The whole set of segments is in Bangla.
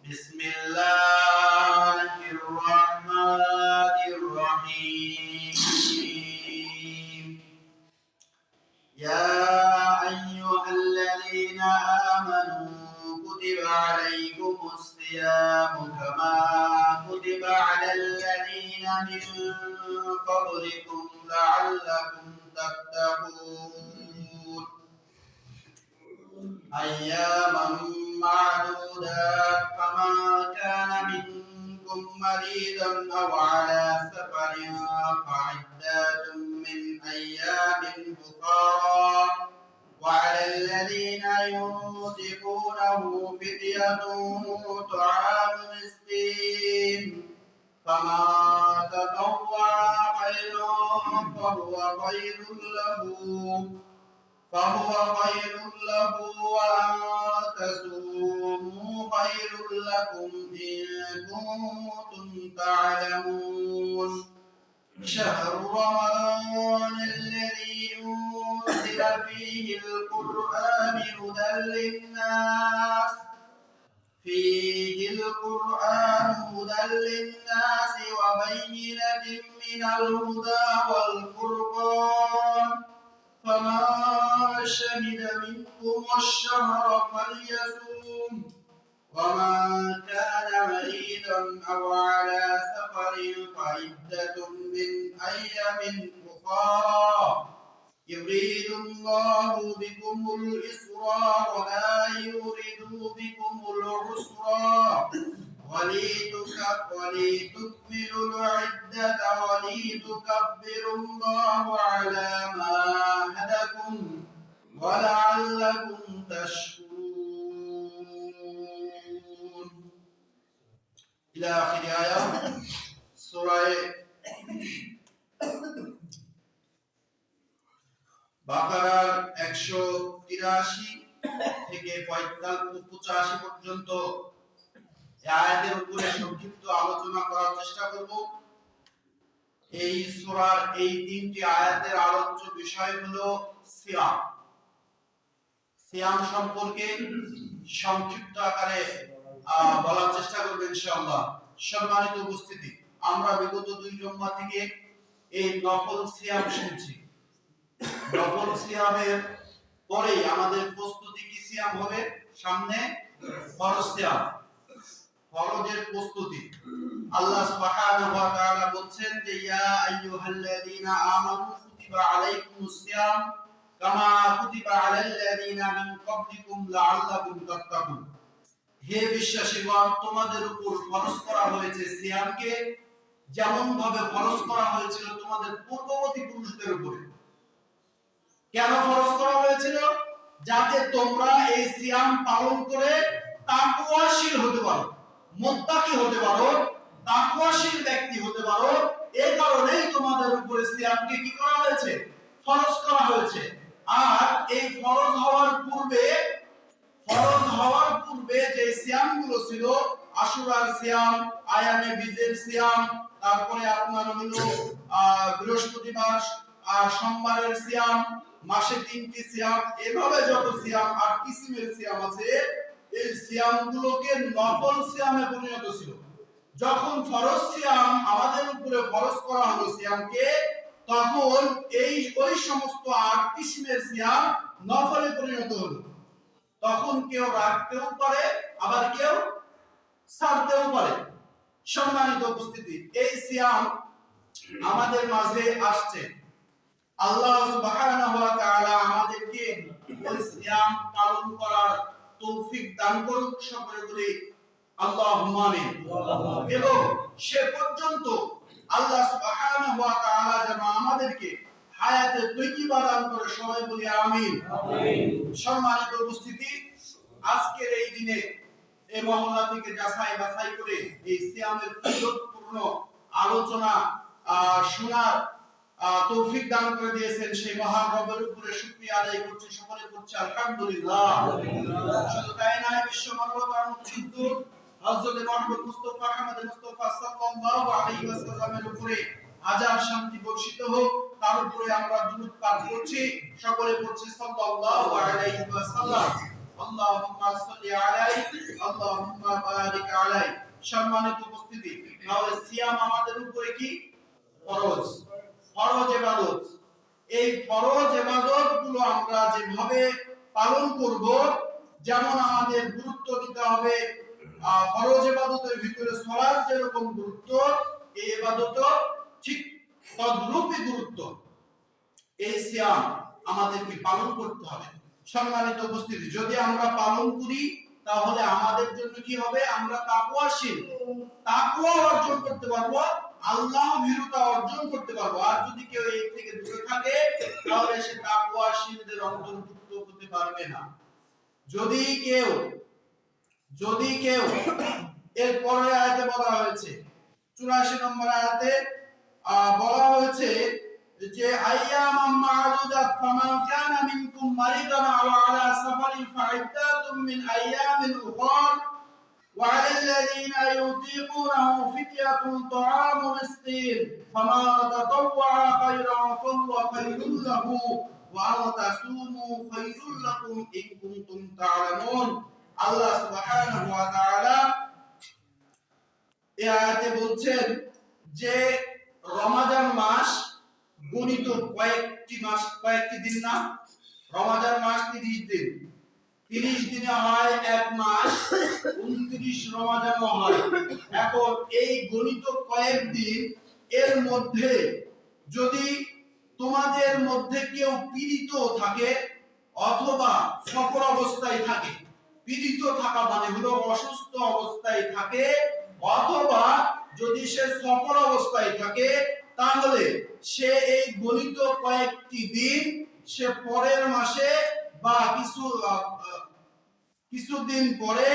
بسم الله الرحمن الرحيم يا أيها الذين آمنوا كتب عليكم الصيام كما كتب على الذين من قبلكم لعلكم تتقون أياما معدودات فمن كان منكم مريضا أو على سفر فعدة من أيام أخرى وعلى الذين ينفقونه فدية طعام مسكين فمن تطوع خيرا فهو خير له وأن تصوموا خير لكم إن كنتم تعلمون شهر رمضان الذي أنزل فيه القرآن هدى للناس وبينة من الهدى والفرقان فمن شهد منكم الشهر فليصوم ومن كان مريضا أو على سفر فعدة من أيام أخرى يريد الله بكم اليسر ولا يريد بكم العسر ولتكملوا العدة ولتكبروا الله على ما هداكم ولعلكم تشكرون إلى آخر آية سورة বাকারার 183 থেকে 85 পর্যন্ত এই আয়াতের উপরে সংক্ষিপ্ত আলোচনা করার চেষ্টা করব। এই সূরার এই তিনটি আয়াতের আলোচ্য বিষয় হলো সিয়াম। সিয়াম সম্পর্কে সংক্ষিপ্ত আকারে বলার চেষ্টা করব ইনশাআল্লাহ। সম্মানিত উপস্থিতি, আমরা বিগত 2 জুমা থেকে এই নফল সিয়াম শুনছি। নফল সিয়ামের পরে আমাদের প্রস্তুতি কি সিয়াম হবে? সামনে ফরজ সিয়াম, ফরজের প্রস্তুতি। আল্লাহ সুবহানাহু ওয়া তাআলা বলেন যে ইয়া আইয়ুহাল্লাযীনা আমানু কুতিবা আলাইকুমুস সিয়াম কামা কুতিবা আলাল্লাযীনা মিন ক্বাবলিকুম লাআল্লাকুম তাত্তাকুন। হে বিশ্বাসীগণ, তোমাদের উপর ফরজ করা হয়েছে সিয়ামকে যেমন ভাবে ফরজ করা হয়েছিল তোমাদের পূর্ববর্তী পুরুষদের উপরে। কেন ফরজ করা হয়েছিল? যাতে তোমরা এই সিয়াম পালন করে তাকওয়াশীল হতে পারো, মুত্তাকি হতে পারো, তাকওয়াশীল ব্যক্তি হতে পারো। এই কারণেই তোমাদের উপরে সিয়ামকে কি করা হয়েছে? ফরজ করা হয়েছে। আর এই ফরজ হওয়ার পূর্বে যে সিয়ামগুলো ছিল, আশুরার সিয়াম, আয়ামে বীজের সিয়াম, তারপরে আপনার হলো বৃহস্পতিবার আর সোমবারের সিয়াম, মাসে 3টি সিয়াম, এভাবে যত সিয়াম 8 কিসিমের সিয়াম আছে, এই সিয়ামগুলোকে নফল সিয়ামে পরিণত ছিল। যখন ফরজ সিয়াম আমাদের উপরে ফরজ করা হলো সিয়ামকে, তখন ওই সমস্ত 8 কিসিমের সিয়াম নফলে পরিণত হলো। তখন কেউ রাখতেও পারে, আবার কেউ ছাড়তেও পারে। সম্মানিত উপস্থিতি, এই সিয়াম আমাদের মাঝে আসছে। আল্লাহ সুবহানাহু ওয়া তাআলা আমাদেরকে ওই সিয়াম পালন করার তৌফিক দান করুক। সকলে বলি আল্লাহুম্মা আমিন। এবং সে পর্যন্ত আল্লাহ সুবহানাহু ওয়া তাআলা যেন আমাদেরকে হায়াতে তৈয়্যিবা দান করে, সবাই বলি আমিন। সম্মানিত উপস্থিতি, আজকের এই দিনে এই মহল্লা থেকে যাচাই বাছাই করে এই সিয়ামের ফজিলতপূর্ণ আলোচনা শোনার তৌফিক দান করে দিয়েছেন সেই মহান রবের উপরে শুকরিয়া আদায় করছি। সকলে করছি আলহামদুলিল্লাহ। শুধু তাই নয়, বিশ্ব মানবতার মুক্তিযুদ্ধ হযরত মুহাম্মদ মুস্তাফা সাল্লাল্লাহু আলাইহি ওয়াসাল্লামের উপরে হাজার শান্তি বর্ষিত হোক, তার উপরে আমরা দুরূদ পাঠ করছি। সকলে পড়ছি সাল্লাল্লাহু আলাইহি ওয়াসাল্লাম। আল্লাহুম্মা সাল্লি আলাইহি, আল্লাহুম্মা বারিক নাই। সম্মানিত উপস্থিতি, তাহলে সিয়াম আমাদের উপরে কি ফরজ, ফরজ ইবাদত। এই ফরজ ইবাদত গুলো আমরা যেভাবে পালন করব, যেমন আমাদের গুরুত্ব দিতে হবে ফরজ ইবাদতের ভিতরে সালাত যেরকম গুরুত্ব, এই ইবাদত ঠিক তদ্রূপই গুরুত্ব। এই সিয়াম আমাদেরকে পালন করতে হবে। সম্মানিত উপস্থিতি, যদি আমরা পালন করি তাহলে আমাদের জন্য কি হবে, আমরা তাকওয়াশীল, তাকওয়া অর্জন করতে পারবো, আল্লাহ ভীরুতা অর্জন করতে পারবো। আর যদি কেউ এই থেকে দূরে থাকে তাহলে সে তাকওয়াশীলদের অন্তর্ভুক্ত হতে পারবে না। যদি কেউ এর পরের আয়াতে বলা হয়েছে, 84 নম্বর আয়াতে বলা হয়েছে যে আইয়ামাম মা'দুদাত ফামান কানা মিনকুম মারিদান আও আলা সাফারিন ফা'iদ্দাতুম মিন আইয়ামিন উখর ওয়া আলাল্লাযীনা ইউতীকুনাহু ফিদয়াতুন তা'আমু মিসকিন ফামান তাতাওয়া খায়রান ফাহুয়া খায়রুল লাহু ওয়া আন তাসুমু খায়রুল লাকুম ইন কুনতুম তা'লামুন। আল্লাহ সুবহানাহু ওয়া তাআলা এই আয়াতে বলছেন যে রমাদান মাস গণিত কয়েকটি দিন না, রমাদান মাস 30 দিন, 30 দিনে হয় এক মাস, 29 রমাদান হয়। এখন এই গণিত কয়েকদিন এর মধ্যে যদি তোমাদের মধ্যে কেউ পীড়িত থাকে অথবা সফর অবস্থায় থাকে, পীড়িত থাকা মানে হলো অসুস্থ অবস্থায় থাকে, অথবা যদি সে সফর অবস্থায় থাকে তাহলে সে এই গণিত কয়েকটি দিন সে পরের মাসে বা কিছুদিন পরে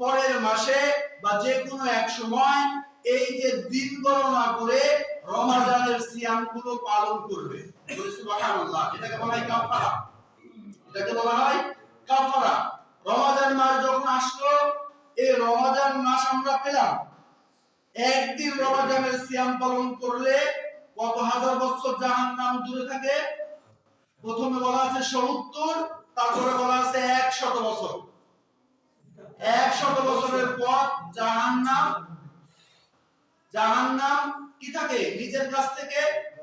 পরের মাসে বা যে কোনো এক সময় এই যে দিন গণনা করে রমাদানের সিয়ামগুলো পালন করবে। সুবহানাল্লাহ, এটাকে বলা হয় কাফারা, এটাকে বলা হয় কাফারা। রমাদান মাস যখন আসলো, এই রমাদান মাস আমরা পেলাম, একদিন রমাদানের সিয়াম পালন করলে কত হাজার বছর জাহান্নাম দূরে থাকে? প্রথমে বলা আছে 70, তারপরে বলা আছে 100 বছর। 100 বছরের পর জাহান্নাম কি থাকে? নিজের কাছ থেকে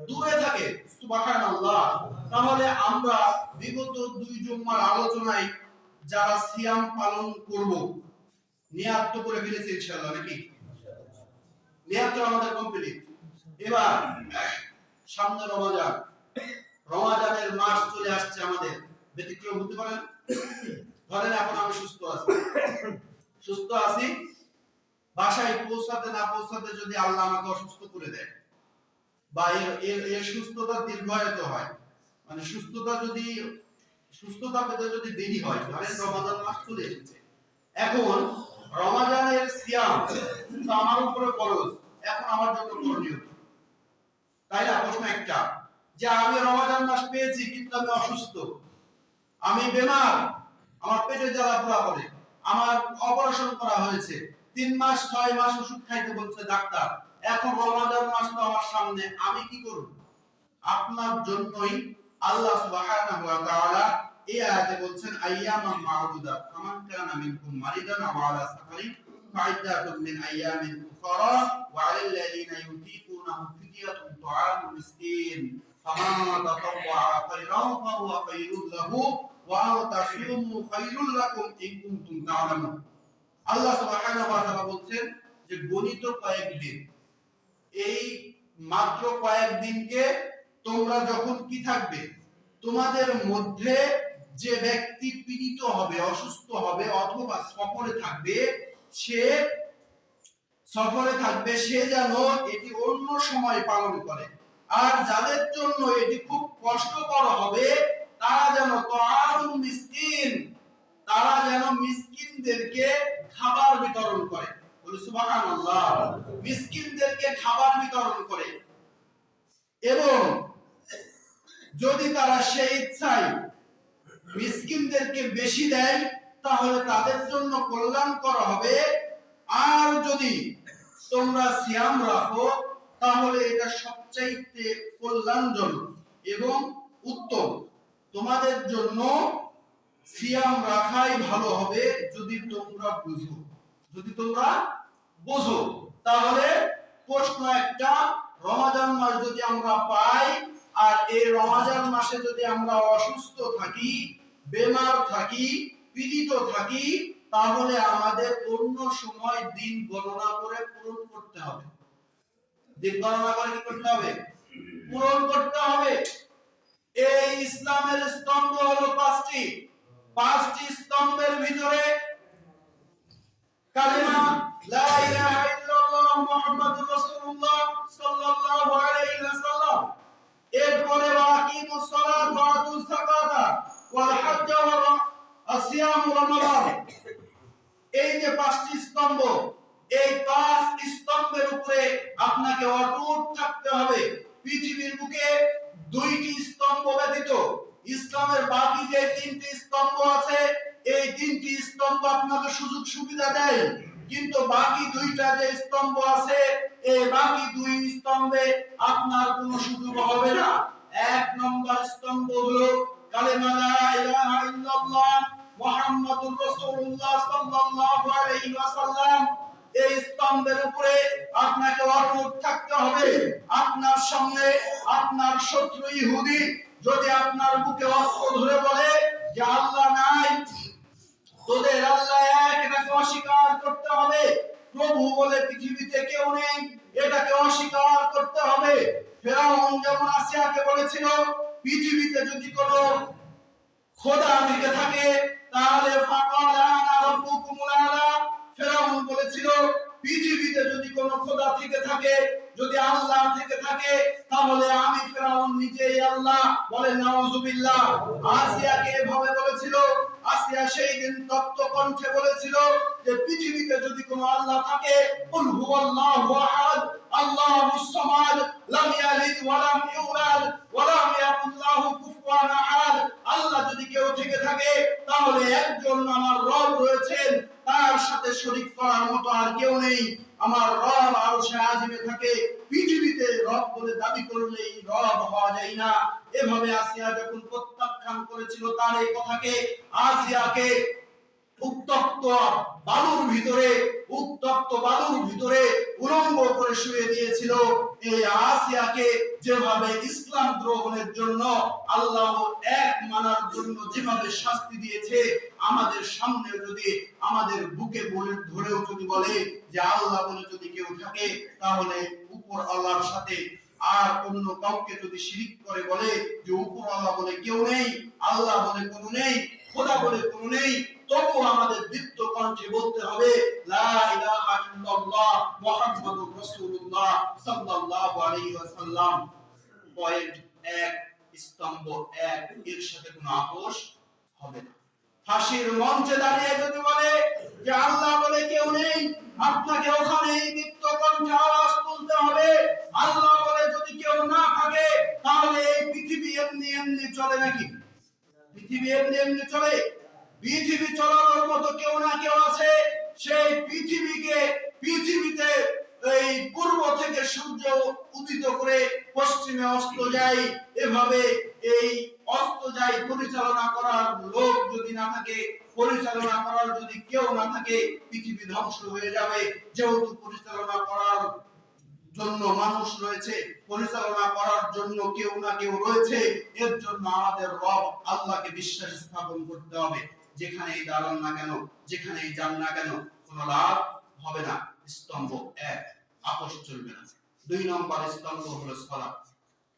দূরে থাকে। সুবহানাল্লাহ। তাহলে আমরা বিগত 2 জুম্মার আলোচনায় যারা সিয়াম পালন করব নিয়াত তো করে ফেলেছি ইনশাআল্লাহ, নাকি? নিয়াত আমাদের কমপ্লিট। এবার সামনে রমাদান, রমাদানের মাস চলে আসছে আমাদের, ব্যতিক্রম হতে পারে না? ধরেন এখন আমি সুস্থ আছি, বাসায় পৌঁছাতে না পৌঁছাতে যদি আল্লাহ আমাকে অসুস্থ করে দেয় বা এর সুস্থতা দীর্ঘায়িত হয়, মানে সুস্থতা পেতে যদি দেরি হয়, ধরেন রমাদান মাস চলে এসেছে, এখন রমাদানের সিয়াম তো আমার উপরে ফরজ, এখন আমার জন্য করণীয়, তাই না? প্রশ্ন একটা, যে আমি রমাদান মাস পেয়েছি কিন্তু আমি অসুস্থ, আমি বেমার, আমার পেটে জ্বালা পোড়া করে, আমার অপারেশন করা হয়েছে, 3 মাস 6 মাস ওষুধ খাইতে বলছে ডাক্তার, এখন রমাদান মাস তো আমার সামনে, আমি কি করব? আপনার জন্যই আল্লাহ সুবহানাহু ওয়া তাআলা এই আয়াতে বলছেন আইয়ামাম মা'দুদাত ফামান কানা মিনকুম মারিদান আও আলা সাফারিন ফা'iদ্দাতুম মিন আইয়ামিন উখরা ওয়া আলাল্লাযীনা ইউতীকুনাহু ফিদয়াতুন তা'আমু মিসকিন ফামান তাতাওয়া খায়রান ফাহুয়া খায়রুল লাহু ওয়া আন তাসুমু খায়রুল লাকুম ইন কুনতুম তা'লামুন। আল্লাহ সুবহানাহু ওয়া তাআলা বলছেন যে গণিত কয়েকদিন, এই মাত্র কয়েকদিনকে তোমরা যখন কি থাকবে, তোমাদের মধ্যে যে ব্যক্তি পীড়িত হবে, অসুস্থ হবে অথবা সফরে থাকবে, সে যেন এটি অন্য সময় পালন করে। আর যাদের জন্য এটি খুব কষ্টকর হবে তারা যেন তা'আমুল মিসকিন, তারা যেন মিসকিনদেরকে খাবার বিতরণ করে। বলি সুবহানাল্লাহ। মিসকিনদেরকে খাবার বিতরণ করে, এবং যদি তারা সেই ইচ্ছায় মিসকিনদেরকে বেশি দেয় তাহলে তাদের জন্য কল্যাণকর হবে। আর যদি তোমরা সিয়াম রাখো তাহলে এটা সবচাইতে কল্যাণজনক এবং উত্তম। তোমাদের জন্য সিয়াম রাখাই ভালো হবে যদি তোমরা বুঝো, যদি তোমরা বুঝো। তাহলে প্রশ্ন একটা, রমাদান মাস যদি আমরা পাই আর এই রমাদান মাসে যদি আমরা অসুস্থ থাকি, বেমার থাকি, পীড়িত থাকি, তাহলে আমাদের অন্য সময় দিন গণনা করে পূরণ করতে হবে। দিন গণনা করে কি করতে হবে? পূরণ করতে হবে। এই ইসলামের স্তম্ভ হলো পাঁচটি। পাঁচটি স্তম্ভের ভিতরে কালিমা লা ইলাহা ইল্লাল্লাহ মুহাম্মাদুর রাসূলুল্লাহ সাল্লাল্লাহু আলাইহি ওয়াসাল্লাম, এরপরে ওয়াকিমুস সালাত ওয়া আতুজ যাকাতা ওয়াল হজ্জ ওয়া আসিয়াম রমাদান। এই যে পাঁচটি স্তম্ভ, এই পাঁচ স্তম্ভের উপরে আপনাকে অটুট থাকতে হবে। পৃথিবীর বুকে দুইটি স্তম্ভ ব্যতীত ইসলামের বাকি যে তিনটি স্তম্ভ আছে, এই তিনটি স্তম্ভ আপনাকে সুযোগ সুবিধা দেয়, কিন্তু বাকি দুইটা যে স্তম্ভ আছে, এই বাকি দুই স্তম্ভে আপনার কোনো সুযোগ হবে না। এক নম্বর স্তম্ভ হলো কালেমা লা ইলাহা ইল্লাল্লাহ মুহাম্মাদুর রাসূলুল্লাহ সাল্লাল্লাহু আলাইহি ওয়াসাল্লাম। এই স্তম্ভের উপরে আপনাকে অটুট থাকতে হবে। আপনার সামনে আপনার শত্রু ইহুদি যদি আপনার বুকে অস্ত্র ধরে বলে যে আল্লাহ নাই, তোদের আল্লাহ এক, এটাকে অস্বীকার করতে হবে। প্রভু বলে পৃথিবীতে কেউ নেই, এটাকে অস্বীকার করতে হবে। ফেরাউন যেমন আসিয়াকে বলেছিল পৃথিবীতে যদি কোনো খোদা থেকে থাকে তাহলে ফাকালা আনা রাব্বুকুমুল আলা। ফেরাউন বলেছিল পৃথিবীতে যদি কোনো খোদা থেকে থাকে, যদি আল্লাহ থেকে থাকে, তাহলে আমি ফেরাউন নিজেই আল্লাহ। বলে নাউজুবিল্লাহ। আসিয়াকে এভাবে বলেছিল। আসিয়া সেই দিন তপ্ত কণ্ঠে বলেছিল যে পৃথিবীতে যদি কোনো আল্লাহ থাকে, কুল হুয়াল্লাহু আহাদ আল্লাহুস সামাদ লাম ইয়ালিদ ওয়া লাম ইউলাদ ওয়া লাম ইয়াকুল লাহু কুফুয়ান আহাদ। আল্লাহ যদি কেউ থেকে থাকে তাহলে একজন আমার রব রয়েছেন, তার সাথে শরীক করার মতো আর কেউ নেই। আমার রব আরশে আজিমে থাকে, পৃথিবীতে রব বলে দাবি করলেই রব হওয়া যায় না। এভাবে আসিয়া যখন প্রত্যাখ্যান করেছিল তার এই কথাকে, আসিয়াকে উত্তপ্ত বালুর ভিতরে উলঙ্গ করে শুয়ে দিয়েছিল। এই আসিয়াকে যেভাবে ইসলাম গ্রহণের জন্য, আল্লাহ এক মানার জন্য যেভাবে শাস্তি দিয়েছে, আমাদের সামনে যদি আমাদের বুকে বলে ধরেও যদি বলে যে আল্লাহ বলে যদি কেউ থাকে, তাহলে উপর আল্লাহর সাথে আর অন্য কাউকে যদি শিরিক করে বলে যে উপর আল্লাহ বলে কেউ নেই, আল্লাহ বলে কোনো নেই, খোদা বলে কোনো নেই, তবু আমাদের দীপ্ত কণ্ঠে বলতে হবে লা ইলাহা ইল্লাল্লাহ মুহাম্মাদুর রাসূলুল্লাহ সাল্লাল্লাহু আলাইহি ওয়াসাল্লাম। পয়েন্ট 1, স্তম্ভ 1, এর সাথে কোনো আপোষ হবে না। ফাঁসির মঞ্চে দাঁড়িয়ে যদি বলে যে আল্লাহ বলে কেউ নেই, আপনাকে ওখানেই দীপ্ত কণ্ঠে আওয়াজ তুলতে হবে। আল্লাহ বলে যদি কেউ না থাকে, তাহলে এই পৃথিবী এমনি এমনি চলে নাকি? পৃথিবী এমনি এমনি চলে? পৃথিবী চলানোর মতো কেউ না কেউ আছে। সেই পৃথিবীতে এই পূর্ব থেকে সূর্য উদিত করে পশ্চিমে অস্ত যায়, এভাবে এই অস্ত যায় পরিচালনা করার লোক যদি না থাকে, পরিচালনা করার যদি কেউ না থাকে, পৃথিবী ধ্বংস হয়ে যাবে। যেহেতু পরিচালনা করার জন্য মানুষ রয়েছে, পরিচালনা করার জন্য কেউ না কেউ রয়েছে, এর জন্য আমাদের রব আল্লাহকে বিশ্বাস স্থাপন করতে হবে। যেখানেই দাঁড়ান না কেন, যেখানেই যান না কেন, কোনো লাভ হবে না। স্তম্ভ 1, আপোষ চলবে না। 2 নম্বর স্তম্ভ হলো সালাত।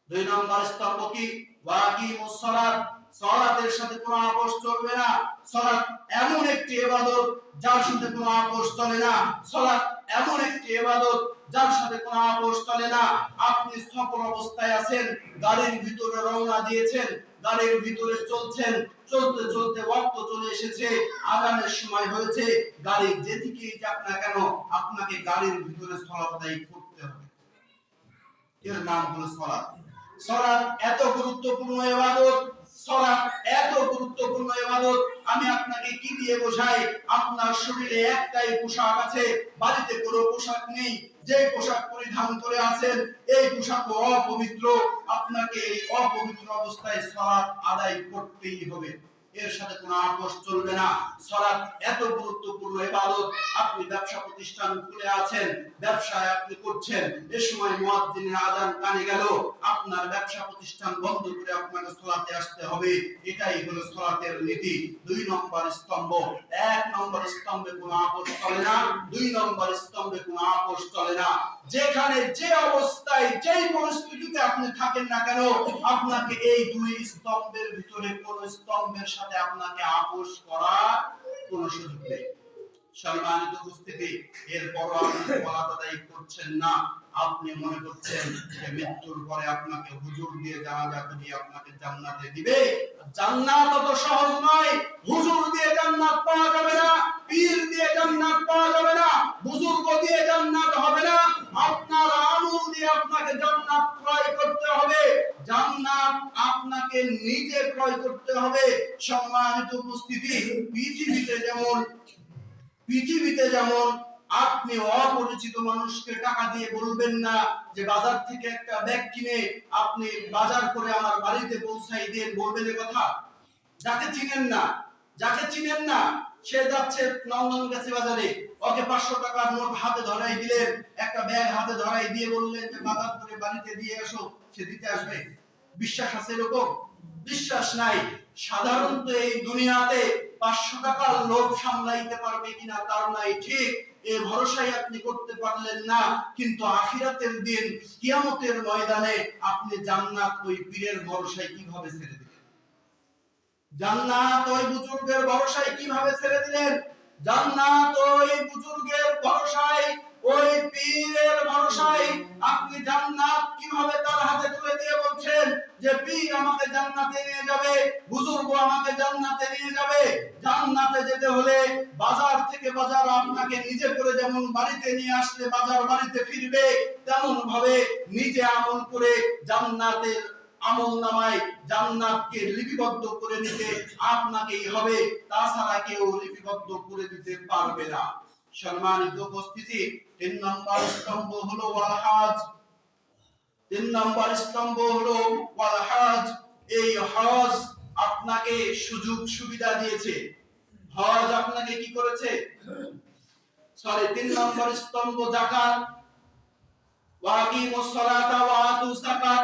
2 নম্বর স্তম্ভ কি? ওয়াকিমুস সালাত। সালাতের সাথে কোনো আপোষ চলবে না। সালাত এমন একটি ইবাদত যার সাথে কোনো আপোষ চলে না। সালাত এমন একটি ইবাদত যার সাথে কোনো আপোষ চলে না। আপনি সফর অবস্থায় আছেন, গাড়ির ভিতরে রওনা দিয়েছেন, গাড়ির ভিতরে চলছেন, চলতে চলতে ওয়াক্ত চলে এসেছে, আযানের সময় হয়েছে, গাড়ি যেদিকেই যাক না কেন আপনাকে গাড়ির ভিতরে সালাত আদায় করতে হবে। এর নাম হলো সালাত। সালাত এত গুরুত্বপূর্ণ ইবাদত, সালাত এত গুরুত্বপূর্ণ ইবাদত, আমি আপনাকে কি দিয়ে বোঝাই? আপনার শরীরে একটাই পোশাক আছে, বাড়িতে কোনো পোশাক নেই। যে পোশাক পরিধান করে আছেন এই পোশাক অপবিত্র। আপনাকে এই অপবিত্র অবস্থায় সালাত আদায় করতেই হবে। এর সাথে কোনো আপোষ চলবে না। সালাত এত গুরুত্বপূর্ণ ইবাদত, আপনি ব্যবসা প্রতিষ্ঠান খুলে আছেন, ব্যবসায় আপনি করছেন, এই সময় মুয়াজ্জিনের আযান কানে গেল, আপনার ব্যবসা প্রতিষ্ঠান বন্ধ করে আপনাকে সালাতে আসতে হবে। এটাই হলো সালাতের নীতি। 2 নম্বর স্তম্ভ। 1 নম্বর স্তম্ভে কোনো আপোষ চলে না, 2 নম্বর স্তম্ভে কোনো আপোষ চলে না। যেখানে যে অবস্থায় যেই পরিস্থিতিতে আপনি থাকেন না কেন, আপনাকে এই 2 স্তম্ভের ভিতরে কোন স্তম্ভের সাথে আপনাকে আপোষ করার কোনো সুযোগ নেই। সম্মানিত উপস্থিতি, এরপর আপনি সালাত আদায় করছেন না, আপনি মনে করছেন যে মৃত্যুর পরে আপনাকে হুজুর দিয়ে জানাজা দিয়ে আপনাকে জান্নাতে দিবে। জান্নাত অত সহজ নয়। হুজুর দিয়ে জান্নাত পাওয়া যাবে না, পীর দিয়ে জান্নাত পাওয়া যাবে না, বুজুর্গ দিয়ে জান্নাত হবে না। আপনার আমল দিয়ে আপনাকে জান্নাত ক্রয় করতে হবে। জান্নাত আপনাকে নিজে ক্রয় করতে হবে। সম্মানিত উপস্থিতি, পৃথিবীতে যেমন আপনি অপরিচিত মানুষকে টাকা দিয়ে বলবেন না যে বাজার থেকে একটা ব্যাগ কিনে আপনি বাজার করে আমার বাড়িতে পৌঁছাই দেন, বলবেন এই কথা? যাকে চিনেন না সে যাচ্ছে লন্ডন গেছে বাজারে, ওকে 500 টাকার নোট হাতে ধরাই দিলেন, একটা ব্যাগ হাতে ধরাই দিয়ে বললেন যে বাজার করে বাড়িতে দিয়ে আসো, সে দিতে আসবে? বিশ্বাস আছে এরকম? বিশ্বাস নাই। সাধারণত এই দুনিয়াতে 500 টাকার লোভ সামলাইতে পারবে কিনা তার নাই ঠিক, এই ভরসাই আপনি করতে পারলেন না। কিন্তু আখিরাতের দিন কিয়ামতের ময়দানে আপনি জান্নাত ওই পীরের ভরসায় কিভাবে ছেড়ে দিলেন? জান্নাত ওই বুজুর্গের ভরসায় কিভাবে ছেড়ে দিলেন? জান্নাত ওই বুজুর্গের ভরসায়, ওই পীরের ভরসায় আপনি জান্নাত কিভাবে তার হাতে তুলে দিয়ে বলছেন যে পীর আমাকে জান্নাতে নিয়ে যাবে, বুজুর্গ আমাকে জান্নাতে নিয়ে যাবে। জান্নাতে যেতে হলে বাজার থেকে বাজার আপনাকে নিজে করে যেমন বাড়িতে নিয়ে আসলে বাজার বাড়িতে ফিরবে, তেমন ভাবে নিজে আমল করে জান্নাতের আমলনামায় জান্নাতকে লিপিবদ্ধ করে নিতে আপনাকেই হবে, তাছাড়া কেউ লিপিবদ্ধ করে দিতে পারবে না। সম্মানিত উপস্থিতি, 3 নম্বর স্তম্ভ হলো ওয়াল হজ। 3 নম্বর স্তম্ভ হলো ওয়াল হজ। এই হজ আপনাকে সুযোগ সুবিধা দিয়েছে। হজ আপনাকে কি করেছে? 3 নম্বর স্তম্ভ যাকাত। ওয়াকিমুস সালাতা ওয়া আতুস যাকাত।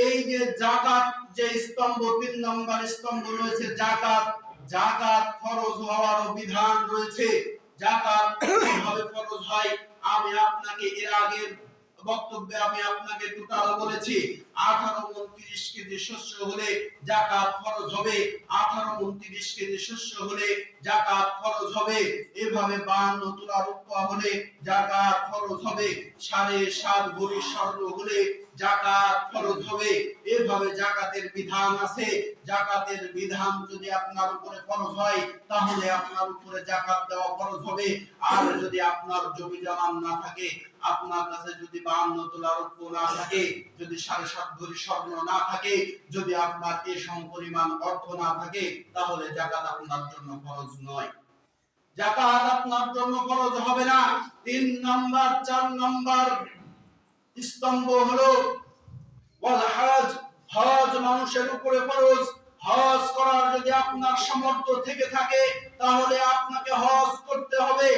এই যে যাকাত, যে স্তম্ভ 3 নম্বর স্তম্ভ রয়েছে যাকাত। যাকাত ফরজ হওয়ার বিধান রয়েছে। যাকাত কিভাবে ফরজ হয় আমি আপনাকে এর আগের বক্তব্যে আমি আপনাকে টোটাল বলেছি। 18-29 কেজি শস্য হলে যাকাত ফরজ হবে, 18-29 কেজি শস্য হলে যাকাত ফরজ হবে। এভাবে 52 তোলা রূপা হলে যাকাত ফরজ হবে, 7.5 ভরি স্বর্ণ হলে যাকাত ফরজ হবে। এভাবে যাকাতের বিধান আছে। যাকাতের বিধান যদি আপনার উপরে ফরজ হয় তাহলে আপনার উপরে যাকাত দেওয়া ফরজ হবে। আর যদি আপনার জমি জমা না থাকে, আপনার কাছে যদি 52 তোলা রূপ না থাকে, যদি 7.5 ভরি স্বর্ণ না থাকে, যদি আপনার এই সমপরিমাণ অর্থ না থাকে, তাহলে যাকাত আপনার জন্য ফরজ নয়। যাকাত আপনার জন্য ফরজ হবে না। 3 নম্বর 4 নম্বর স্তম্ভ হলো ওয়াল হজ। হজ মানুষের উপরে ফরজ। হজ করার যদি আপনার সামর্থ্য থেকে থাকে তাহলে আপনাকে হজ করতে হবে।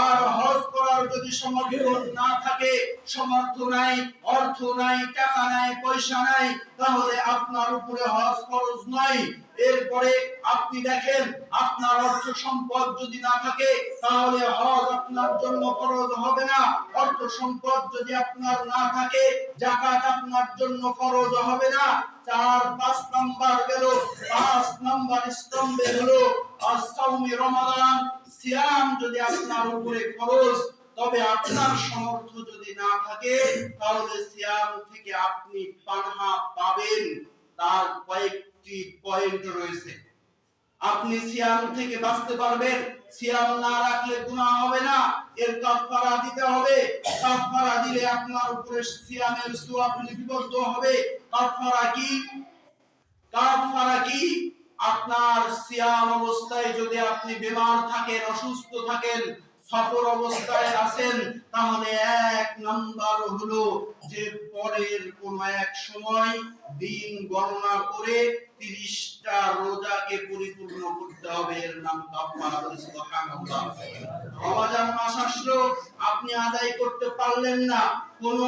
আর হজ করার যদি সামর্থ্য না থাকে, সামর্থ্য নাই, অর্থ নাই, টাকা নাই, পয়সা নাই, তাহলে আপনার উপরে হজ ফরজ নয়। এরপরে আপনি দেখেন আপনার অর্থ সম্পদ যদি না থাকে তাহলে হজ আপনার জন্য ফরজ হবে না। অর্থ সম্পদ যদি আপনার না থাকে যাকাত আপনার জন্য ফরজ হবে না। 4-5 নাম্বার গেল। 5 নাম্বার স্তম্ভে হলো আস-সাওমি রমাদান। সিয়াম যদি আপনার উপরে ফরজ, তবে আপনার সামর্থ্য যদি না থাকে তাহলে সিয়াম থেকে আপনি পানাহা পাবেন। তার কয়েকটি পয়েন্ট রয়েছে। আপনি সিয়াম থেকে বাঁচতে পারবেন। সিয়াম না রাখলে গুনাহ হবে না, এর কাফারা দিতে হবে। কাফারা দিলে আপনার উপরে সিয়ামের সওয়াব লিপিবদ্ধ হবে। কাফারা কি? কাফারা কি? আপনার সিয়াম অবস্থায় যদি আপনি বিমার থাকেন, অসুস্থ থাকেন, সফর অবস্থায় আছেন, তাহলে এক নাম্বার হলো যে পরের কোন এক সময় দিন গণনা করে 30টা রোজাকে পরিপূর্ণ করতে হবে, এর নাম কাফারা। সুবহানাল্লাহ। রমজান মাস আসলো, আপনি আদায় করতে পারলেন না, কোনো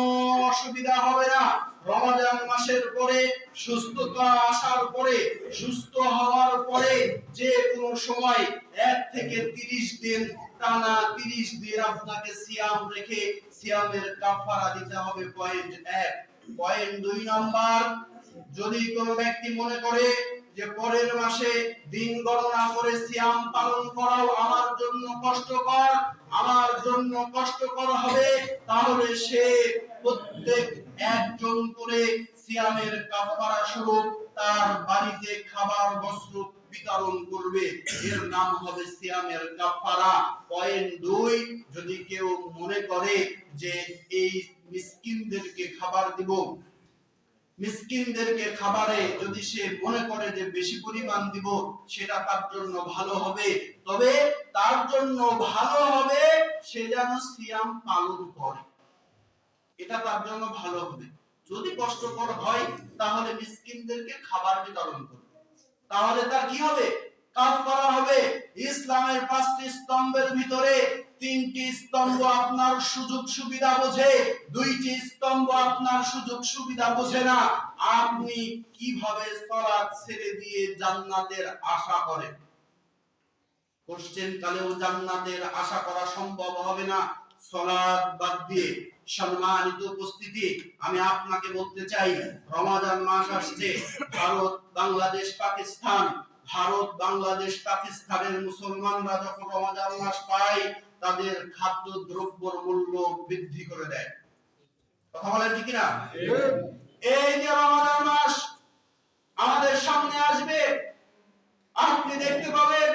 অসুবিধা হবে না। রমজান মাসের পরে সুস্থতা আসার পরে, সুস্থ হওয়ার পরে যে কোনো সময় 1 থেকে 30 দিন টানা 30 দিন আপনাকে সিয়াম রেখে সিয়ামের কাফারা দিতে হবে। পয়েন্ট 1। পয়েন্ট 2 নাম্বার, যদি কোনো ব্যক্তি মনে করে যে পরের মাসে দিন গণনা করে সিয়াম পালন করাও আমার জন্য কষ্টকর হবে, তাহলে সে প্রত্যেক একজন করে সিয়ামের কাফারা স্বরূপ তার বাড়িতে খাবার বস্ত্র বিতরণ করবে, এর নাম হবে সিয়ামের কাফারা। পয়েন্ট 2, যদি কেউ মনে করে যে এই মিসকিনদেরকে খাবার দিব, মিসকিনদেরকে খাবারে যদি সে মনে করে যে বেশি পরিমাণ দিব, সেটা তার জন্য ভালো হবে, তবে তার জন্য ভালো হবে সে যেন সিয়াম পালন করে, এটা তার জন্য ভালো হবে। যদি কষ্টকর হয় তাহলে মিসকিনদেরকে খাবার বিতরণ করবে, তাহলে তার কি হবে? কাফারা হবে। ইসলামের 5টি স্তম্ভের ভিতরে 3টি স্তম্ভ আপনার সুযোগ সুবিধা বোঝে, 2টি স্তম্ভ আপনার সুযোগ সুবিধা বোঝে না। আপনি কিভাবে সালাত ছেড়ে দিয়ে জান্নাতের আশা করেন? কোশ্চেন কালেও জান্নাতের আশা করা সম্ভব হবে না সালাত বাদ দিয়ে। সম্মানিত উপস্থিতি, আমি আপনাকে বলতে চাই, রমাদান মাস আসছে। ভারত বাংলাদেশ পাকিস্তানের মুসলমানরা যখন রমাদান মাস পায়, তাদের খাদ্য দ্রব্যের মূল্য বৃদ্ধি করে দেয়। কথা বলেন ঠিক না? এই যে রমাদান মাস আমাদের সামনে আসবে, আপনি দেখতে পাবেন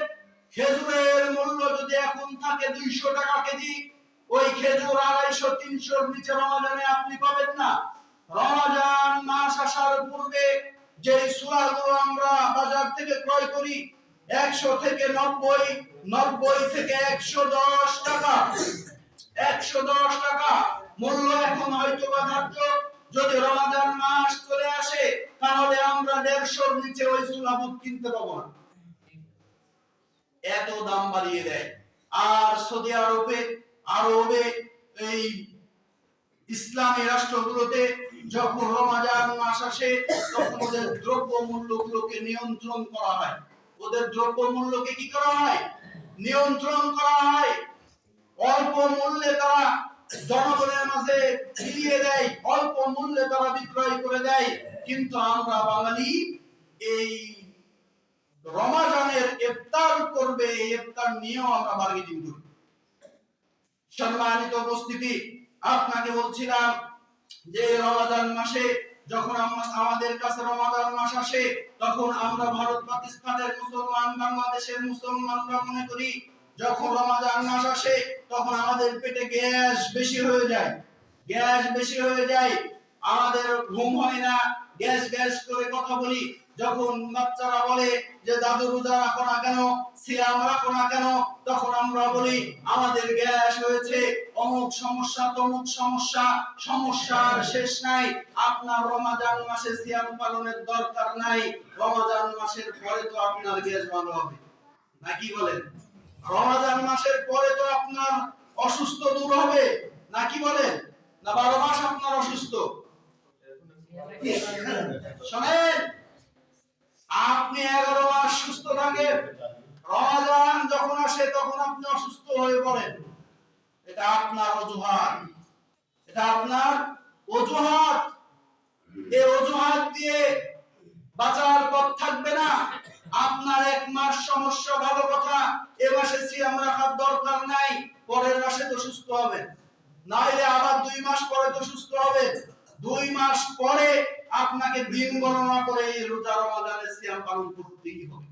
খেজুরের মূল্য যদি এখন থাকে 200 টাকা কেজি, ওই খেজুর 250-300 নিচে রমাদানে আপনি পাবেন না। রমাদান মাস আসার পূর্বে যে সূরাগুলো আমরা বাজার থেকে ক্রয় করি 100 থেকে 90, 90 থেকে 110 টাকা, 110 টাকা মূল্য এখন হয়তো বা ধার্য। যদি রমাদান মাস চলে আসে তাহলে আমরা 150-র নিচে ওই সূরাবুক কিনতে পাবো না, এত দাম বাড়িয়ে দেয়। আর সৌদি আরবে এই ইসলামী রাষ্ট্রগুলোতে যখন রমাদান মাস আসে তখন ওদের দ্রব্য মূল্যগুলোকে নিয়ন্ত্রণ করা হয়। ওদের দ্রব্য মূল্যকে কি করা হয়? নিয়ন্ত্রণ করা হয়। অল্প মূল্যে তারা জনগণের মাঝে ফিরিয়ে দেয়, অল্প মূল্যে তারা বিক্রয় করে দেয়। কিন্তু আমরা বাঙালি এই রমাদানের ইফতার করবে, ইফতার নিয়েও আমরা বার্গেনিং করি। সম্মানিত উপস্থিতি, আপনাকে বলছিলাম যে রমাদান মাসে যখন আমাদের কাছে রমাদান মাস আসে, তখন আমরা ভারত পাকিস্তানের মুসলমান, বাংলাদেশের মুসলমানরা মনে করি যখন রমাদান মাস আসে তখন আমাদের পেটে গ্যাস বেশি হয়ে যায়, আমাদের ঘুম হয় না, গ্যাস করে কথা বলি। যখন বাচ্চারা বলে যে দাদু রোজা রাখো না কেন, সিয়াম রাখো না কেন, তখন আমরা বলি আমাদের গ্যাস হয়েছে, অমুক সমস্যা তমুক সমস্যা, সমস্যার শেষ নাই। আপনার রমাদান মাসে সিয়াম পালনের দরকার নাই, রমাদান মাসের পরে তো আপনার গ্যাস ভালো হবে, নাকি বলেন? রমাদান মাসের পরে তো আপনার অসুস্থ দূর হবে, নাকি বলেন? না 12 মাস আপনার অসুস্থ? শোনেন, আপনি 11 মাস সুস্থ থাকেন, রমাদান যখন আসে তখন আপনি অসুস্থ হয়ে পড়েন, এটা আপনার অজুহাত, এই অজুহাত দিয়ে বাঁচার পথ থাকবে না। আপনার 1 মাস সমস্যা, ভালো কথা, এ মাসে সিয়াম রাখার দরকার নাই, পরের মাসে তো সুস্থ হবেন, নাইলে আবার 2 মাস পরে তো সুস্থ হবেন। 2 মাস পরে আপনাকে দিন গণনা করে এই রোজা রমাদানের সিয়াম পালন করতেই হবে,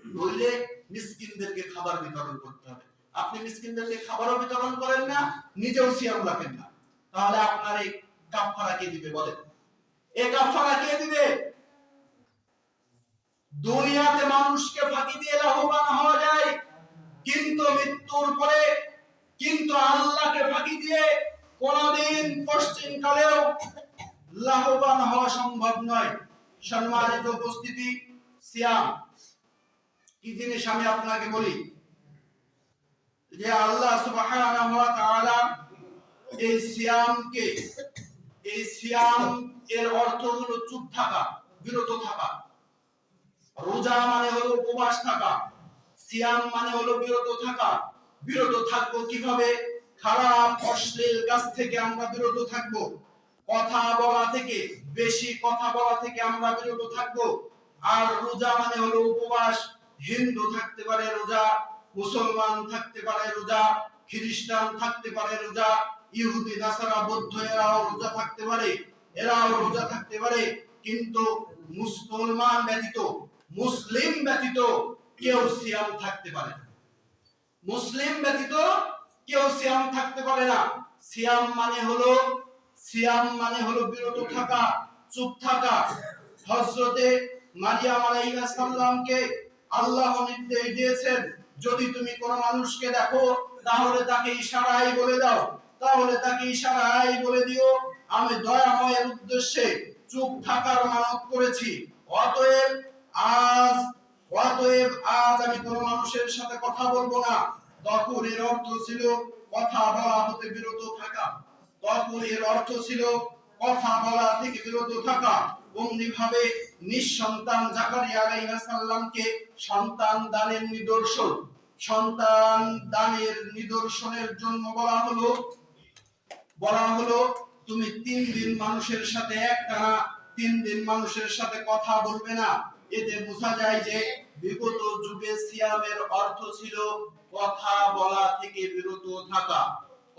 নইলে মিসকিনদেরকে খাবার বিতরণ করতে হবে। আপনি মিসকিনদেরকে খাবারও বিতরণ করেন না, নিজেও সিয়াম রাখেন না, তাহলে আপনার এই কাফারা কে দিবে বলেন? এই কাফারা কে দিবে? দুনিয়াতে মানুষকে ফাঁকি দিয়ে লাভবান হওয়া যায়, কিন্তু মৃত্যুর পরে, কিন্তু আল্লাহকে ফাঁকি দিয়ে কোনদিন পশ্চিম কালেও লাভবান হওয়া সম্ভব নয়। সম্মানিত উপস্থিতি, সিয়াম কি জিনিস আমি আপনাকে বলি যে আল্লাহ সুবহানাহু ওয়া তাআলা এই সিয়াম এর অর্থ হলো চুপ থাকা, বিরত থাকা। রোজা মানে হলো উপবাস থাকা, সিয়াম মানে হলো বিরত থাকা। বিরত থাকবো কিভাবে? খারাপ অশ্লীল কাজ থেকে আমরা বিরত থাকবো, কথা বলা থেকে, বেশি কথা বলা থেকে আমরা বিরত থাকবো। আর রোজা মানে হলো উপবাস। হিন্দু থাকতে পারে রোজা, মুসলমান থাকতে পারে রোজা, খ্রিস্টান থাকতে পারে রোজা, ইহুদি নাসারা বৌদ্ধ এরাও রোজা থাকতে পারে, এরাও রোজা থাকতে পারে। কিন্তু মুসলমান ব্যতীত, মুসলিম ব্যতীত কেউ সিয়াম থাকতে পারে না। মুসলিম ব্যতীত কেউ সিয়াম থাকতে পারে না। সিয়াম মানে হলো বিরত থাকা, চুপ থাকা। হযরতে মারিয়াম আলাইহিস সালামকে আল্লাহ নির্দেশ দিয়েছেন, যদি তুমি কোন মানুষকে দেখো তাহলে তাকে ইশারায় বলে দাও, তাহলে তাকে ইশারায় বলে দিও আমি দয়াময়ের উদ্দেশ্যে চুপ থাকার মানত করেছি। অতএব আজ আমি কোন মানুষের সাথে কথা বলবো না। তখন এর অর্থ ছিল কথা বলা হতে বিরত থাকা। তখন এর অর্থ ছিল কথা বলা থেকে বিরত থাকা। অমনি ভাবে নিঃসন্তান জাকারিয়া আলাইহিস সালামকে সন্তান দানের নিদর্শনের জন্য বলা হলো তুমি 3 দিন মানুষের সাথে একটানা 3 দিন মানুষের সাথে কথা বলবে না। এতে বোঝা যায় যে বিগত যুগে সিয়ামের অর্থ ছিল কথা বলা থেকে বিরত থাকা।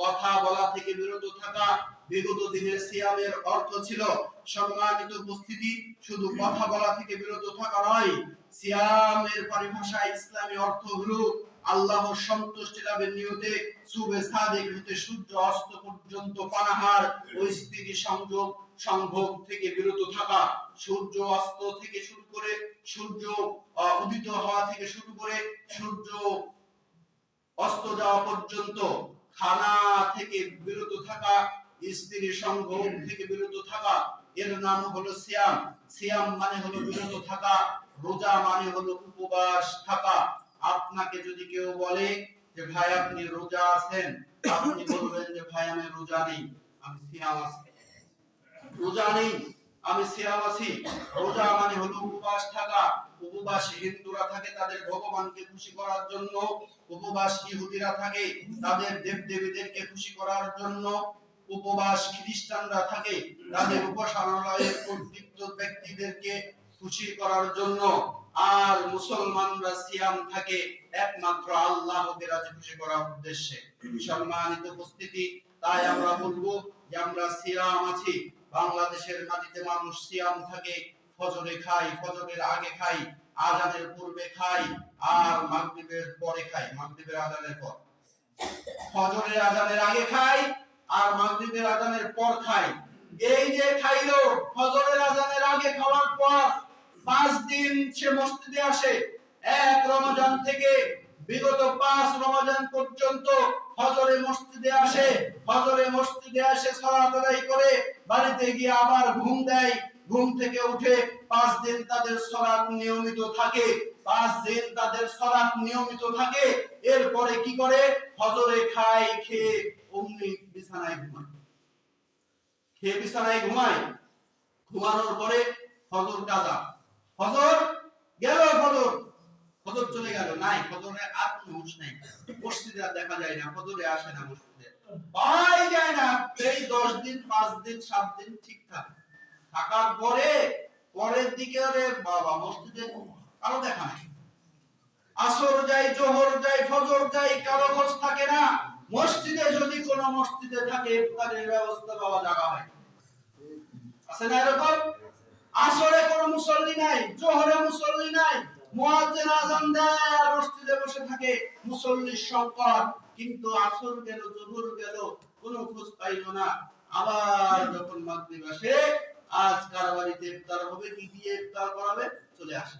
কথা বলা থেকে বিরত থাকা বিগত দিনের সিয়ামের অর্থ ছিল। সম্মানিত উপস্থিতি, শুধু কথা বলা থেকে বিরত থাকা নয়, সিয়ামের পরিভাষায় ইসলামী অর্থ হলো আল্লাহর সন্তুষ্টি লাভের নিয়তে সুবে সাদিক হতে সূর্য অস্ত পর্যন্ত পানাহার ও স্ত্রী সংভোগ থেকে বিরত থাকা। সূর্য অস্ত থেকে শুরু করে সূর্য উদিত হওয়া থেকে শুরু করে সূর্য অস্ত যাওয়া পর্যন্ত খানা থেকে বিরত থাকা, স্ত্রী সংভোগ থেকে বিরত থাকা, এর নাম হলো সিয়াম। সিয়াম মানে হলো বিরত থাকা, রোজা মানে হলো উপবাস থাকা। আপনাকে যদি কেউ বলে যে ভাই আপনি রোজা আছেন, আপনি বলবেন যে ভাই আমি রোজা নেই, আমি সিয়াম আছি। রোজা নেই, আমি সিয়াম আছি। রোজা মানে হলো উপবাস থাকা। উপবাস হিন্দুরা থাকে তাদের ভগবানকে খুশি করার জন্য, উপবাস ইহুদিরা থাকে তাদের দেবদেবীদেরকে খুশি করার জন্য, উপবাস খ্রিস্টানরা থাকে তাদের উপাসনালয়ের কর্তৃত্ব ব্যক্তিদেরকে খুশি করার জন্য, আর মুসলমানরা সিয়াম থাকে একমাত্র আল্লাহকে রাজি খুশি করার উদ্দেশ্যে। সম্মানিত উপস্থিতি, তাই আমরা বলবো যে আমরা সিয়াম আছি। বাংলাদেশের মাটিতে মানুষ সিয়াম থাকে, ফজরে খায়, ফজরের আগে খায়, আযানের পূর্বে খায়, আর মাগরিবের পরে খায়, মাগরিবের আযানের পর। ফজরের আযানের আগে খায় আর মাগরিবের আযানের পর খায়। এই যে খাইলো ফজরের আযানের আগে খাওয়ার পর 5 দিন সে মসজিদে আসে। 1 রমজান থেকে বিগত 5 রমজান পর্যন্ত ফজরে মসজিদে আসে, ফজরে মসজিদে এসে সালাত আদায় করে বাড়িতে গিয়ে আবার ঘুম দেয়। ঘুম থেকে উঠে 5 দিন তাদের সালাত নিয়মিত থাকে, 5 দিন তাদের সালাত নিয়মিত থাকে। এরপরে কি করে? ফজরে খায়, খেয়ে অমনি বিছানায় ঘুমায়। ঘুমানোর পরে ফজর কাজা। ফজর গেল, ফজর চলে গেল, নাই ফজরে আর কোনো হুঁশ নাই। মসজিদে আর দেখা যায় না, ফজরে আসে না মসজিদে, পাই যায় না। এই 10 দিন 5 দিন 7 দিন ঠিকঠাক থাকার পরে পরের দিকে আরে বাবা মসজিদে কারো দেখা নাই। আসর যায়, জোহর যায়, ফজর যায়, কারো খোঁজ থাকে না। মসজিদে যদি কোনো মসজিদে থাকে ইফতারের ব্যবস্থা পাওয়া জায়গা হয়, আছে না এরকম? আসরে কোনো মুসল্লি নাই, জোহরে মুসল্লি নাই, মুয়াজ্জিন আযান দেয় আর মসজিদে বসে থাকে, মুসল্লির সংকট। কিন্তু আসর গেল, জোহর গেল, কোনো খোঁজ পাইলো না। আবার যখন মাগরিব আসে, আজ কার বাড়িতে ইফতার হবে, কি দিয়ে ইফতার করাবে, চলে আসে।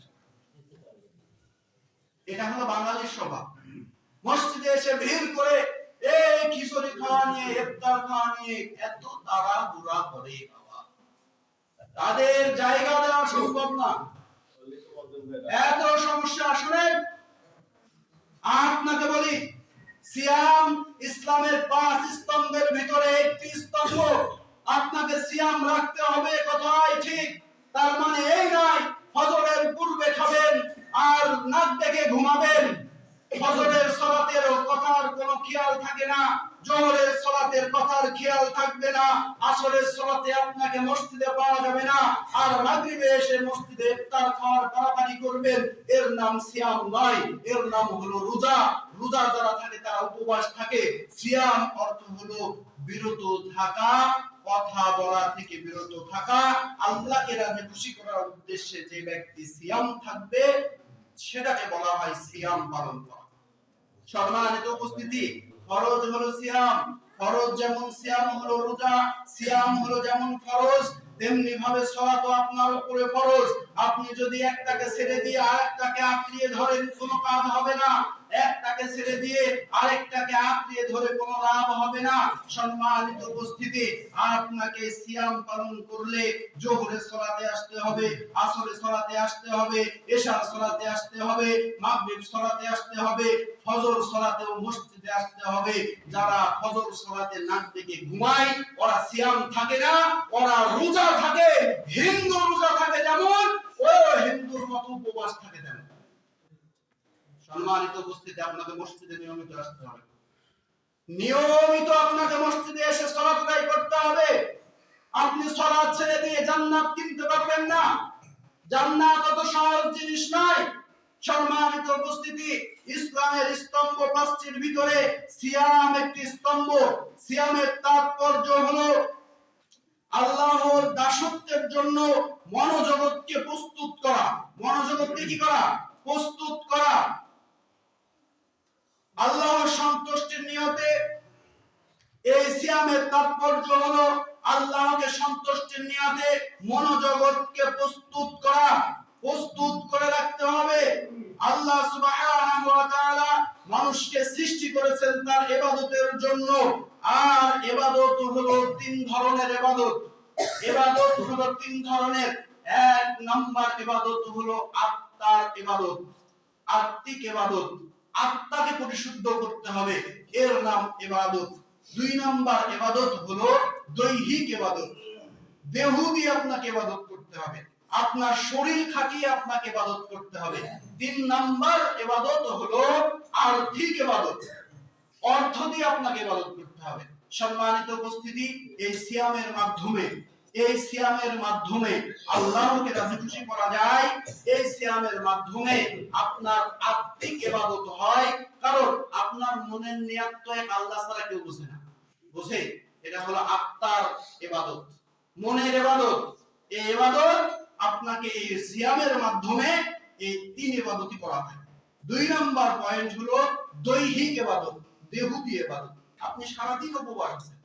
এটা হলো বাঙালির স্বভাব। মসজিদে এসে ভিড় করে এই খিচুড়ি খাওয়া নিয়ে, ইফতার খাওয়া নিয়ে এত তাড়াহুড়া করে বাবা, তাদের জায়গা দেওয়া সম্ভব না। এত সমস্যা। শুনেন, আপনাকে বলি, সিয়াম ইসলামের 5 স্তম্ভের ভিতরে একটি স্তম্ভ। আপনাকে সিয়াম রাখতে হবে, কথাই ঠিক। তার মানে এই নয় ফজরের পূর্বে খাবেন আর নাক ডেকে ঘুমাবেন। ফজরের সালাতের কথার কোনো খেয়াল থাকে না, জোহরের সালাতের কথার খেয়াল থাকবে না, আসরের সালাতে আপনাকে মসজিদে পাওয়া যাবে না, আর মাগরিবে এসে মসজিদে ইফতার খাওয়ার তাড়াতাড়ি করবেন। এর নাম সিয়াম নয়, এর নাম হলো রোজা। রোজা যারা থাকে তারা উপবাস থাকে। সিয়াম অর্থ হলো বিরত থাকা, কথা বলা থেকে বিরত থাকা। আল্লাহকে রাজি খুশি করার উদ্দেশ্যে যে ব্যক্তি সিয়াম থাকবে সেটাকে বলা হয় সিয়াম পালন করা। সম্মানিত উপস্থিতি, ফরজ হলো সিয়াম। ফরজ যেমন সিয়াম হলো রোজা, সিয়াম হলো যেমন ফরজ, তেমনি ভাবে সালাতও আপনার উপরে ফরজ। আপনি যদি একটাকে ছেড়ে দিয়ে আরেকটাকে আঁকড়িয়ে ধরেন কোনো কাজ হবে না, একটাকে ছেড়ে দিয়ে আরেকটাকে আঁকড়িয়ে ধরে কোনো লাভ হবে না। সম্মানিত উপস্থিতি, আপনাকে সিয়াম পালন করলে জোহরের সালাতে আসতে হবে, আসরের সালাতে আসতে হবে, এশার সালাতে আসতে হবে, মাগরিব সালাতে আসতে হবে, ফজর সালাতেও মসজিদে আসতে হবে। যারা ফজর সালাতে নাক ডেকে ঘুমায় ওরা সিয়াম থাকে না, ওরা রোজা থাকে। হিন্দু রোজা থাকে যেমন, ও হিন্দুর মতো উপবাস থাকে তেমন। সম্মানিত উপস্থিতি, আপনাকে মসজিদে নিয়মিত আসতে হবে, নিয়মিত আপনাকে মসজিদে এসে সালাত আদায় করতে হবে। আপনি সালাত ছেড়ে দিয়ে জান্নাত কিনতে পারবেন না। জান্নাত অত সহজ জিনিস নয়। সম্মানিত উপস্থিতি, ইসলামের স্তম্ভ 5টির ভিতরে সিয়াম একটি স্তম্ভ। সিয়ামের তাৎপর্য হলো আল্লাহর দাসত্বের জন্য মনোজগৎকে প্রস্তুত করা। মনোজগৎকে কি করা? প্রস্তুত করা। আল্লাহর সন্তুষ্টির নিয়তে এই সিয়ামের তাৎপর্য হলো আল্লাহকে সন্তুষ্টির নিয়তে মনোজগৎকে প্রস্তুত করা, প্রস্তুত করে রাখতে হবে। আল্লাহ সুবহানাহু ওয়া তাআলা মানুষকে সৃষ্টি করেছেন তার ইবাদতের জন্য। আর ইবাদত হলো 3 ধরনের ইবাদত। ইবাদত হলো 3 ধরনের। 1 নাম্বার ইবাদত হলো আত্মার ইবাদত, আত্মিক ইবাদত। আত্মাকে পরিশুদ্ধ করতে হবে, এর নাম ইবাদত। 2 নাম্বার ইবাদত হলো দৈহিক ইবাদত। দেহ দিয়ে আপনাকে ইবাদত করতে হবে, আপনার শরীর খাটিয়ে আপনাকে ইবাদত করতে হবে। 3 নাম্বার ইবাদত হলো আর্থিক ইবাদত, অর্থ দিয়ে আপনাকে ইবাদত করতে হবে। সম্মানিত উপস্থিতি, এই সিয়ামের মাধ্যমে আল্লাহকে রাজি খুশি করা যায়। এই সিয়ামের মাধ্যমে আপনার আত্মিক ইবাদত হয়, কারণ আপনার মনের নিয়ত তো এক আল্লাহ ছাড়া কেউ বোঝে না। বোঝে? এটা হলো আত্মার ইবাদত, মনের ইবাদত। এই ইবাদত আপনাকে এই সিয়ামের মাধ্যমে এই 3 ইবাদতই করা হয়। 2 নাম্বার পয়েন্ট হলো দৈহিক ইবাদত, দেহ দিয়ে ইবাদত। আপনি সারাদিন উপবাস আছেন,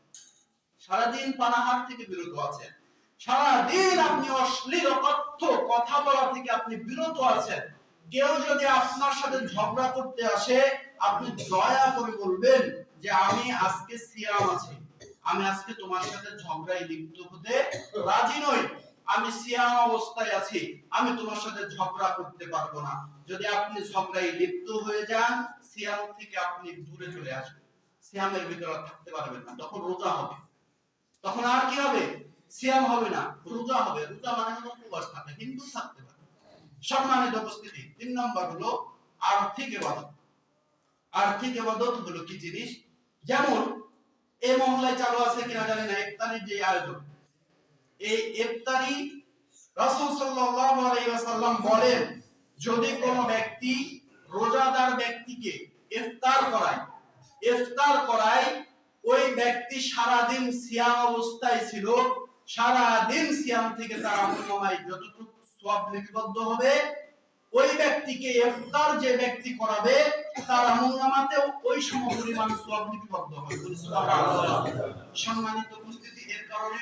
সারাদিন পানাহার থেকে বিরত আছেন, সারাদিন আপনি অশ্লীল কথা বলা থেকে আপনি বিরত আছেন। কেউ যদি আপনার সাথে ঝগড়া করতে আসে, আপনি দয়া করে বলবেন যে আমি আজকে সিয়াম আছি, আমি আজকে তোমার সাথে ঝগড়ায় লিপ্ত হতে রাজি নই, আমি সিয়াম অবস্থায় আছি, আমি তোমার সাথে ঝগড়া করতে পারবো না। যদি আপনি ঝগড়ায় লিপ্ত হয়ে যান, সিয়াম থেকে আপনি দূরে চলে আসবেন, সিয়ামের ভিতরে থাকতে পারবেন না। তখন রোজা হবে, তখন আর কি হবে? সিয়াম হবে না, রোজা হবে। রোজা মানে হলো উপবাস থাকা, হিন্দু থাকতে পারে। সম্মানিত উপস্থিতি, 3 নাম্বার হলো আর্থিক ইবাদত। আর্থিক ইবাদত হলো কি জিনিস? যেমন এই মহল্লায় চালু আছে কিনা জানি না, ইফতারির যে আয়োজন, এই ইফতারি রাসূল সাল্লাল্লাহু আলাইহি ওয়াসাল্লাম বলেন, যদি কোনো ব্যক্তি রোজাদার ব্যক্তিকে ইফতার করায়, ওই ব্যক্তি সারা দিন সিয়াম অবস্থায় ছিল, সারা দিন সিয়াম থেকে তার আমলনামায় যতটুকু সওয়াব লিপিবদ্ধ হবে, ওই ব্যক্তিকে ইফতার যে ব্যক্তি করাবে তার আমলনামাতেও ওই সমপরিমাণ সওয়াব লিপিবদ্ধ হবে। সুবহানাল্লাহ। সম্মানিত উপস্থিতি, এর কারণে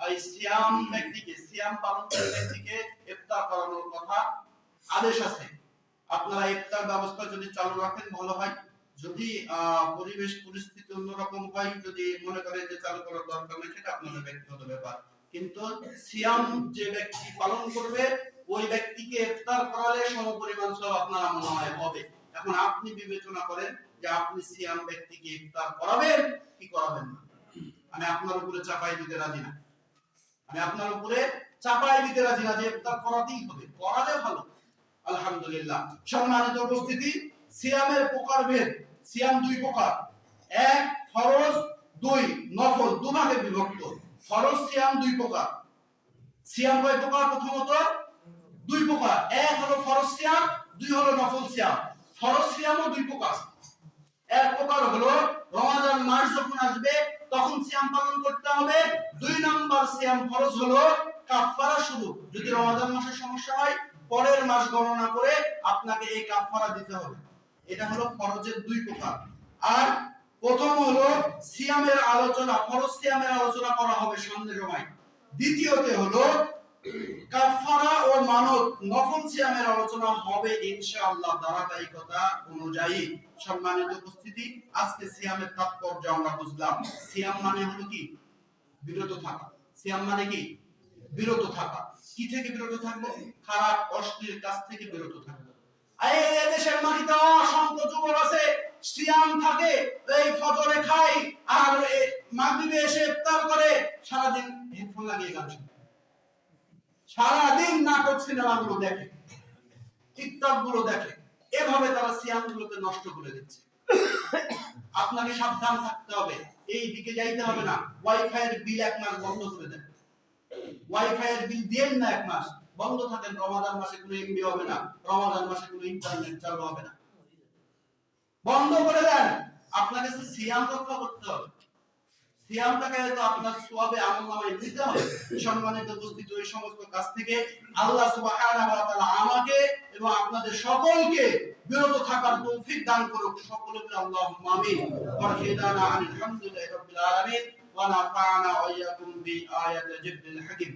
এই সিয়াম পালনকারী ব্যক্তিকে ইফতার করানোর কথা আদেশ আছে। আপনারা ইফতার ব্যবস্থা যদি চালু রাখেন ভালো হয়। যদি পরিবেশ পরিস্থিতি অন্যরকম হয়, যদি মনে করেন যে চালু করার দরকার নেই, সেটা আপনাদের ব্যক্তিগত ব্যাপার। কিন্তু সিয়াম যে ব্যক্তি পালন করবে ওই ব্যক্তিকে ইফতার করালে সমপরিমাণ সওয়াব আপনার আমলনামায় হবে। এখন আপনি বিবেচনা করেন যে আপনি সিয়াম ব্যক্তিকে ইফতার করাবেন কি করাবেন না। আমি আপনার উপরে চাপাই দিতে রাজি না, আমি আপনার উপরে চাপাই দিতে রাজি না যে ইফতার করাতেই হবে, করালে ভালো। আলহামদুলিল্লাহ। সম্মানিত উপস্থিতি, সিয়ামের প্রকারভেদ। সিয়াম দুই প্রকার, এক ফরজ, দুই নফল, দুভাগে বিভক্ত। ফরজ সিয়াম দুই প্রকার। সিয়াম কয় প্রকার? প্রথমত দুই প্রকার, এক হলো ফরজ সিয়াম, দুই হলো নফল সিয়াম। ফরজ সিয়ামও দুই প্রকার। এক প্রকার হলো রমাদান মাস যখন আসবে তখন সিয়াম পালন করতে হবে। দুই নাম্বার সিয়াম ফরজ হলো কাফারা শুরু, যদি রমাদান মাসে সমস্যা হয় পরের মাস গণনা করে আপনাকে এই কাফারা দিতে হবে। এটা হলো ফরজের দুই প্রকার। আর প্রথম হলো সিয়ামের আলোচনা, ফরজ সিয়ামের আলোচনা করা হবে সামনের সময়। দ্বিতীয়তে হলো কাফারা ও মানত, নফল সিয়ামের আলোচনা হবে ইনশাআল্লাহ ধারাবাহিকতা অনুযায়ী। সম্মানিত উপস্থিতি, আজকে সিয়ামের তাৎপর্য আমরা বুঝলাম। সিয়াম মানে হলো কি? বিরত থাকা। সিয়াম মানে কি? বিরত থাকা। কি থেকে বিরত থাকবো? খারাপ অশ্লীল কাজ থেকে বিরত থাকবো। এই দেশের মাটিতে অসংখ্য যুবক আছে সিয়াম থাকে, এই ফজরে খায় আর মাগরিবে এসে ইফতার করে, সারা দিন হেডফোন লাগিয়ে গান শুনে, সারা দিন নাটক সিনেমাগুলো দেখে, টিকটক গুলো দেখে, এভাবে তারা সিয়াম গুলোকে নষ্ট করে দিচ্ছে। আপনাকে সাবধান থাকতে হবে, এই দিকে যাইতে হবে না। ওয়াইফাই এর বিল এক মাস বন্ধ করে দেন, ওয়াইফাই এর বিল দেন না, এক মাস বন্ধ থাকেন। রমাদান মাসে কোনো এমবি হবে না, রমাদান মাসে কোনো ইন্টারনেট চালু হবে না, বন্ধ করে দেন। আপনাকে সিয়াম রক্ষা করতে হবে, সিয়ামটাকে তো আপনার সওয়াবে আমলনামায় দিতে হবে। সম্মানিত উপস্থিতি, ওই সমস্ত কাজ থেকে আল্লাহ সুবহানাহু ওয়া তাআলা আমাকে এবং আপনাদের সকলকে বিরত থাকার তৌফিক দান করুক। সকলে বলে আল্লাহুম্মা আমিন। ওয়া হিদানা আলহামদুলিল্লাহি রাব্বিল আলামিন ওয়া নাফা'না ওয়া ইয়্যাকুম বি আয়াতিল জিবরিল হাকিম।